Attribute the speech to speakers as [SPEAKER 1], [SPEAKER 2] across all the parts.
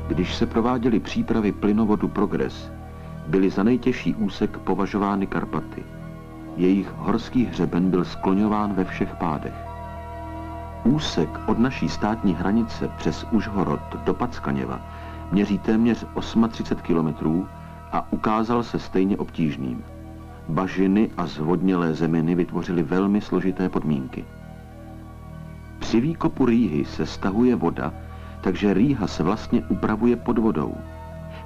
[SPEAKER 1] Když se prováděly přípravy plynovodu Progress, byly za nejtěžší úsek považovány Karpaty. Jejich horský hřeben byl skloňován ve všech pádech. Úsek od naší státní hranice přes Užhorod do Packaněva měří téměř 38 kilometrů a ukázal se stejně obtížným. Bažiny a zvodnělé zeminy vytvořily velmi složité podmínky. Při výkopu rýhy se stahuje voda, takže rýha se vlastně upravuje pod vodou.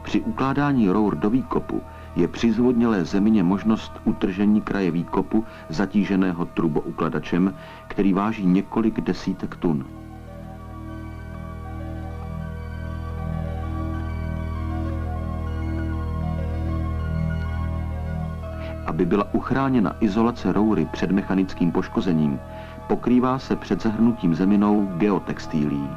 [SPEAKER 1] Při ukládání rour do výkopu je při zvodnělé zemině možnost utržení kraje výkopu zatíženého truboukladačem, který váží několik desítek tun. Aby byla uchráněna izolace roury před mechanickým poškozením, pokrývá se před zahrnutím zeminou geotextílií.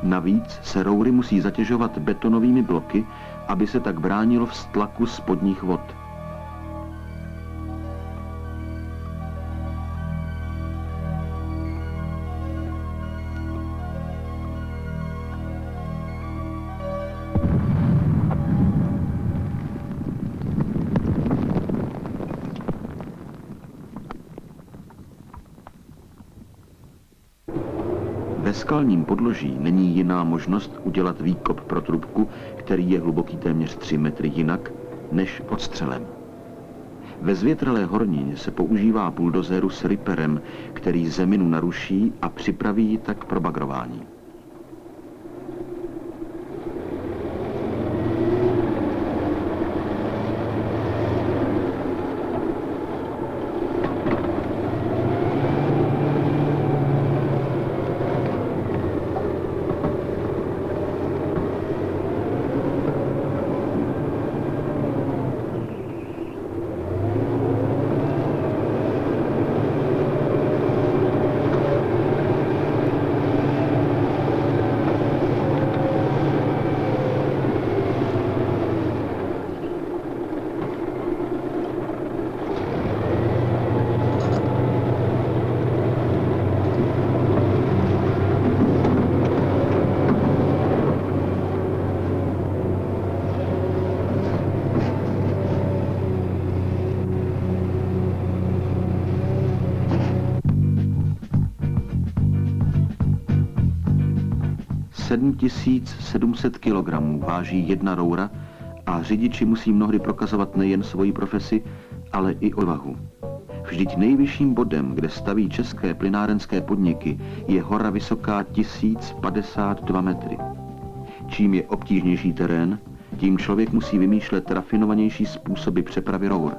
[SPEAKER 1] Navíc se roury musí zatěžovat betonovými bloky, aby se tak bránilo vztlaku spodních vod. Ve skalním podloží není jiná možnost udělat výkop pro trubku, který je hluboký téměř 3 metry jinak, než odstřelem. Ve zvětralé hornině se používá buldozeru s riperem, který zeminu naruší a připraví ji tak pro bagrování. – 700 kg váží jedna roura a řidiči musí mnohdy prokazovat nejen svoji profesi, ale i odvahu. Vždyť nejvyšším bodem, kde staví české plynárenské podniky, je hora vysoká 1052 metry. Čím je obtížnější terén, tím člověk musí vymýšlet rafinovanější způsoby přepravy rour.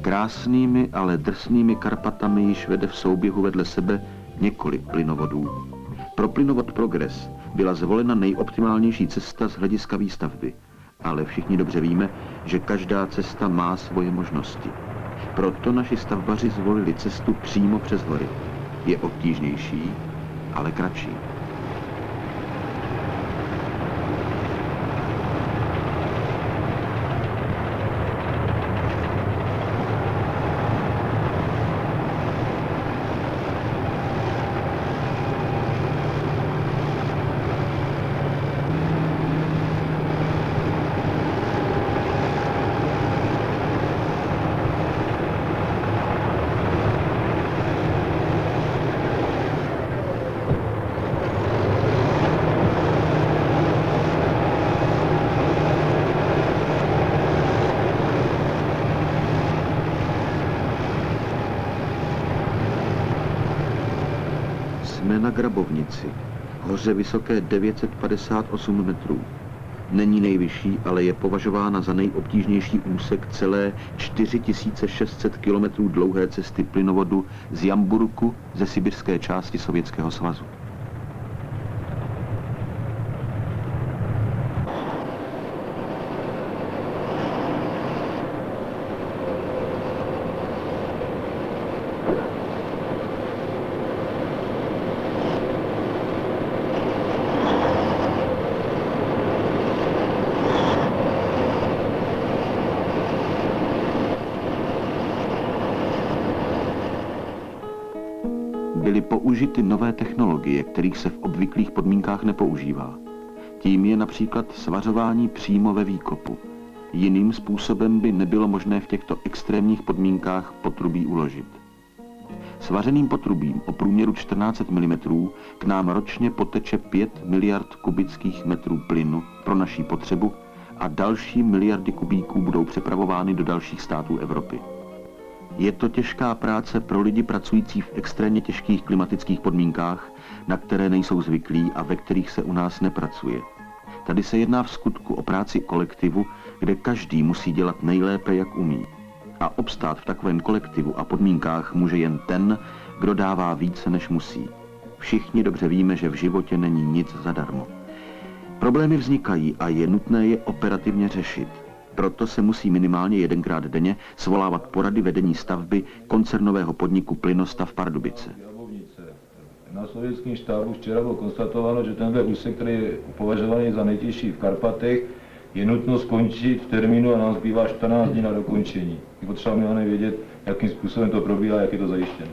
[SPEAKER 1] Krásnými, ale drsnými Karpatami již vede v souběhu vedle sebe několik plynovodů. Pro plynovod Progress byla zvolena nejoptimálnější cesta z hlediska výstavby, ale všichni dobře víme, že každá cesta má svoje možnosti. Proto naši stavbaři zvolili cestu přímo přes hory. Je obtížnější, ale kratší. Jsme na Grabovnici, hoře vysoké 958 metrů. Není nejvyšší, ale je považována za nejobtížnější úsek celé 4600 km dlouhé cesty plynovodu z Jamburku ze sibirské části Sovětského svazu. Byly použity nové technologie, kterých se v obvyklých podmínkách nepoužívá. Tím je například svařování přímo ve výkopu. Jiným způsobem by nebylo možné v těchto extrémních podmínkách potrubí uložit. Svařeným potrubím o průměru 14 mm k nám ročně poteče 5 miliard kubických metrů plynu pro naší potřebu a další miliardy kubíků budou přepravovány do dalších států Evropy. Je to těžká práce pro lidi pracující v extrémně těžkých klimatických podmínkách, na které nejsou zvyklí a ve kterých se u nás nepracuje. Tady se jedná v skutku o práci kolektivu, kde každý musí dělat nejlépe, jak umí. A obstát v takovém kolektivu a podmínkách může jen ten, kdo dává více, než musí. Všichni dobře víme, že v životě není nic zadarmo. Problémy vznikají a je nutné je operativně řešit. Proto se musí minimálně jedenkrát denně svolávat porady vedení stavby koncernového podniku Plynostav Pardubice.
[SPEAKER 2] Na sovětském štábu včera bylo konstatováno, že tenhle úsek, který je považovaný za nejtěžší v Karpatech, je nutno skončit v termínu a nám zbývá 14 dní na dokončení. Je potřeba mi vědět, jakým způsobem to probíhá, jak je to zajištěno.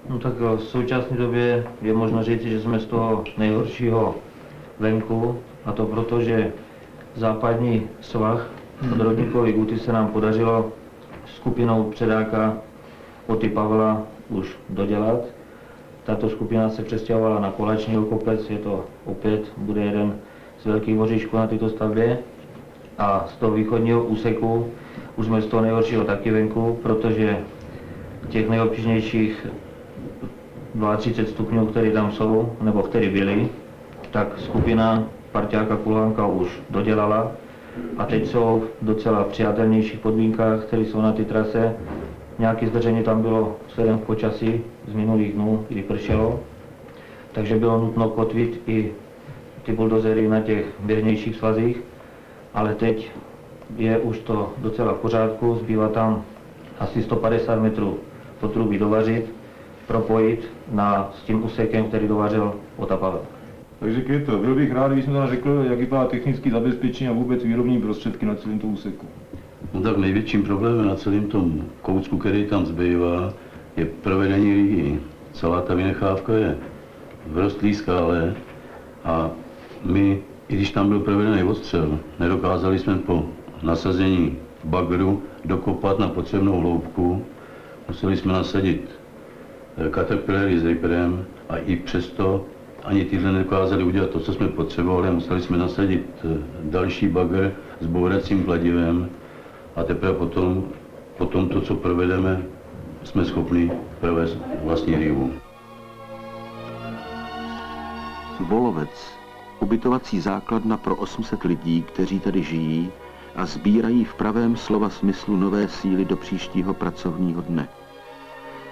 [SPEAKER 3] No tak v současné době je možno říct, že jsme z toho nejhoršího venku, a to proto, že západní svah od Rodníkovy Guty se nám podařilo skupinou předáka Oty Pavla už dodělat. Tato skupina se přestěhovala na Kolační kopec, je to opět, bude jeden z velkých voříšků na této stavbě. A z toho východního úseku už jsme z toho nejhoršího taky venku, protože těch nejobtížnějších 32 stupňů, které tam jsou, nebo které byly, tak skupina parťáka Kulhánka už dodělala a teď jsou v docela přijatelnějších podmínkách, které jsou na té trase. Nějaké zdržení tam bylo vzhledem k počasí z minulých dnů, kdy pršelo, takže bylo nutno kotvit i ty buldozery na těch mírnějších svazích, ale teď je už to docela v pořádku, zbývá tam asi 150 metrů potrubí dovařit, propojit s tím úsekem, který dovařil Ota Pavel.
[SPEAKER 2] Takže Květo, byl bych rád, když jsem tam řekl, jak vypadá technické zabezpečení a vůbec výrobní prostředky na celém tom úseku.
[SPEAKER 4] No tak největším problémem na celém tom kousku, který tam zbývá, je provedení lidí. Celá ta vynechávka je v rostlý skále a my, i když tam byl provedený odstřel, nedokázali jsme po nasazení bagru dokopat na potřebnou hloubku. Museli jsme nasadit caterpillary s riperem a i přesto ani tyhle nedokázali udělat to, co jsme potřebovali. Museli jsme nasadit další bagr s bouracím kladivem a teprve potom to, co provedeme, jsme schopni provést vlastní rývu.
[SPEAKER 1] Volovec, ubytovací základna pro 800 lidí, kteří tady žijí a sbírají v pravém slova smyslu nové síly do příštího pracovního dne.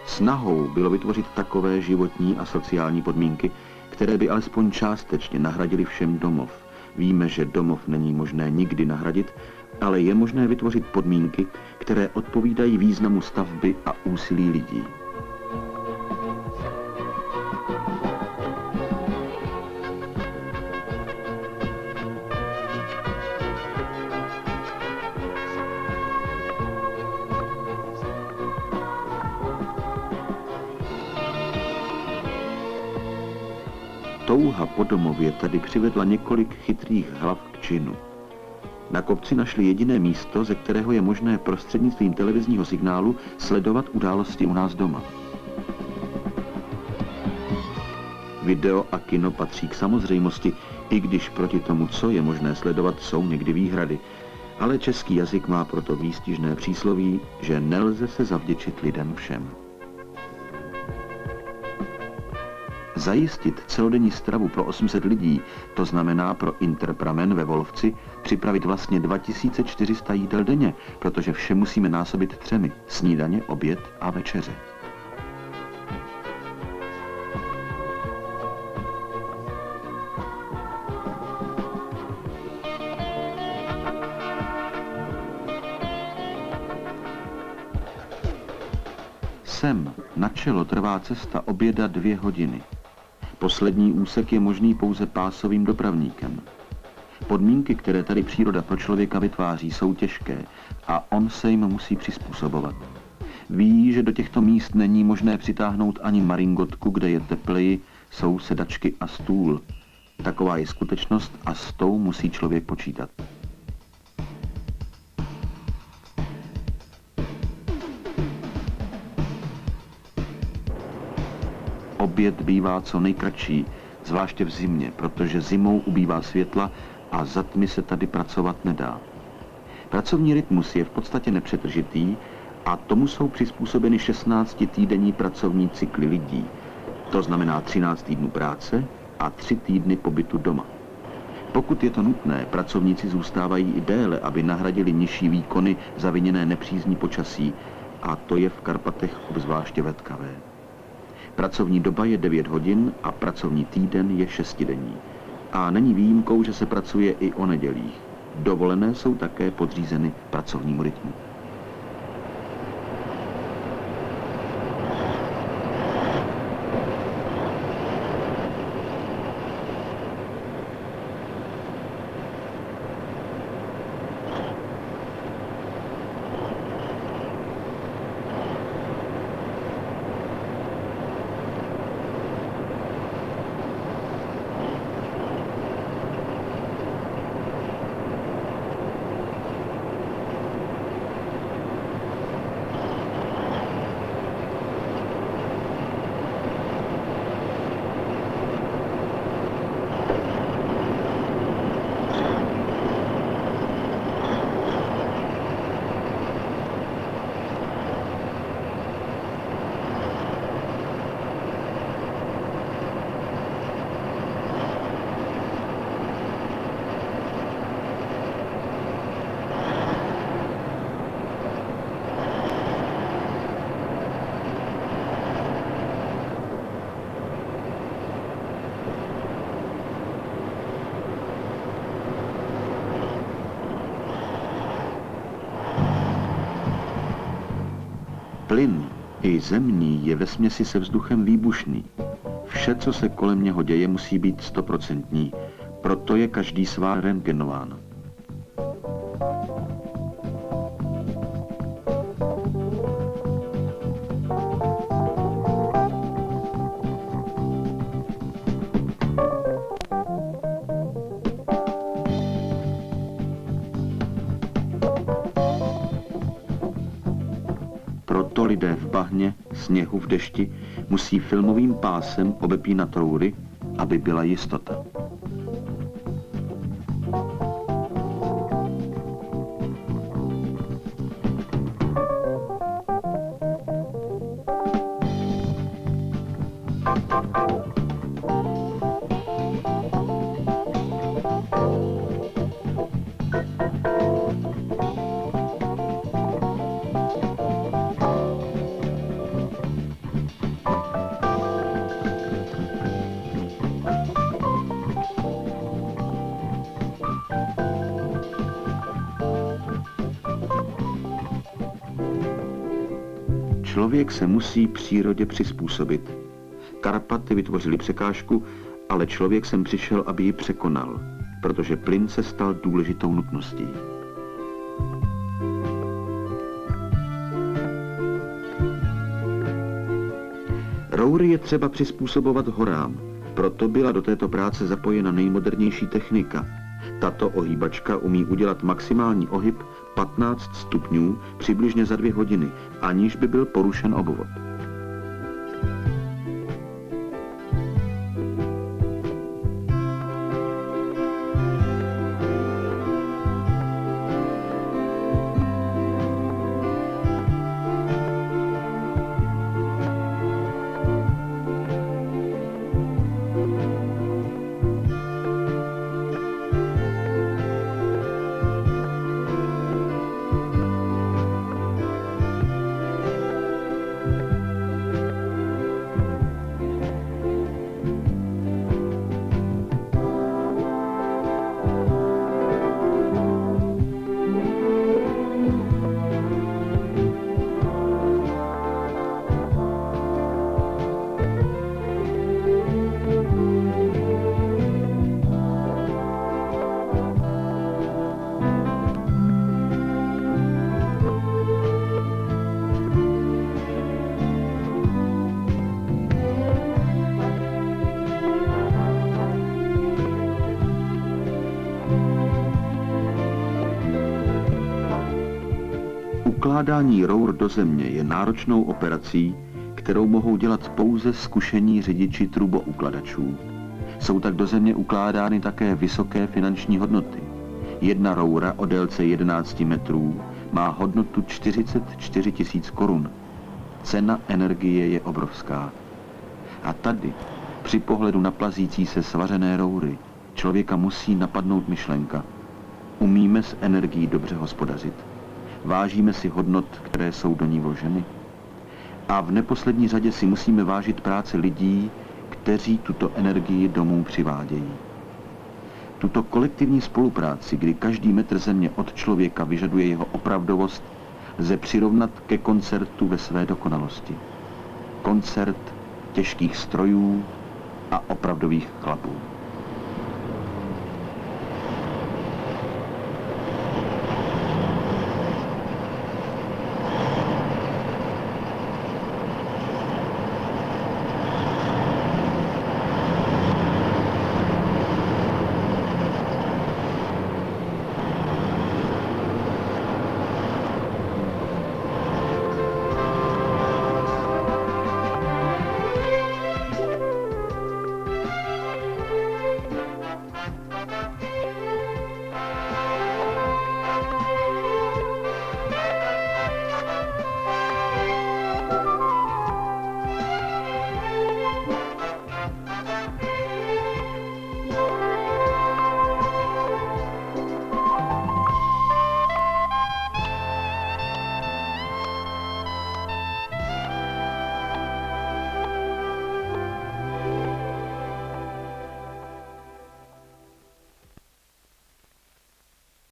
[SPEAKER 1] Snahou bylo vytvořit takové životní a sociální podmínky, které by alespoň částečně nahradily všem domov. Víme, že domov není možné nikdy nahradit, ale je možné vytvořit podmínky, které odpovídají významu stavby a úsilí lidí. Touha po domově tady přivedla několik chytrých hlav k činu. Na kopci našli jediné místo, ze kterého je možné prostřednictvím televizního signálu sledovat události u nás doma. Video a kino patří k samozřejmosti, i když proti tomu, co je možné sledovat, jsou někdy výhrady. Ale český jazyk má proto výstižné přísloví, že nelze se zavděčit lidem všem. Zajistit celodenní stravu pro 800 lidí, to znamená pro Interpramen ve Wolfci připravit vlastně 2400 jídel denně, protože vše musíme násobit 3: snídaně, oběd a večeře. Sem na čelo trvá cesta oběda 2 hodiny. Poslední úsek je možný pouze pásovým dopravníkem. Podmínky, které tady příroda pro člověka vytváří, jsou těžké a on se jim musí přizpůsobovat. Ví, že do těchto míst není možné přitáhnout ani maringotku, kde je tepleji, jsou sedačky a stůl. Taková je skutečnost a s tou musí člověk počítat. Oběd bývá co nejkratší, zvláště v zimě, protože zimou ubývá světla a za tmy se tady pracovat nedá. Pracovní rytmus je v podstatě nepřetržitý a tomu jsou přizpůsobeny 16týdenní pracovní cykly lidí. To znamená 13 týdnů práce a 3 týdny pobytu doma. Pokud je to nutné, pracovníci zůstávají i déle, aby nahradili nižší výkony zaviněné nepřízní počasí, a to je v Karpatech obzvláště vetkavé. Pracovní doba je 9 hodin a pracovní týden je 6denní. A není výjimkou, že se pracuje i o nedělích. Dovolené jsou také podřízeny pracovnímu rytmu. Plyn, i zemní, je vesměsi se vzduchem výbušný. Vše, co se kolem něho děje, musí být 100%, proto je každý svár rentgenován. Proto lidé v bahně, sněhu, v dešti musí filmovým pásem obepínat roury, aby byla jistota. Člověk se musí přírodě přizpůsobit. Karpaty vytvořily překážku, ale člověk sem přišel, aby ji překonal, protože plyn se stal důležitou nutností. Roury je třeba přizpůsobovat horám, proto byla do této práce zapojena nejmodernější technika. Tato ohýbačka umí udělat maximální ohyb 15 stupňů přibližně za 2 hodiny, aniž by byl porušen obvod. Ukládání rour do země je náročnou operací, kterou mohou dělat pouze zkušení řidiči truboukladačů. Jsou tak do země ukládány také vysoké finanční hodnoty. Jedna roura o délce 11 metrů má hodnotu 44 000 korun. Cena energie je obrovská. A tady, při pohledu na plazící se svařené roury, člověka musí napadnout myšlenka. Umíme s energií dobře hospodařit? Vážíme si hodnot, které jsou do ní vloženy? A v neposlední řadě si musíme vážit práce lidí, kteří tuto energii domů přivádějí. Tuto kolektivní spolupráci, kdy každý metr země od člověka vyžaduje jeho opravdovost, lze přirovnat ke koncertu ve své dokonalosti. Koncert těžkých strojů a opravdových chlapů.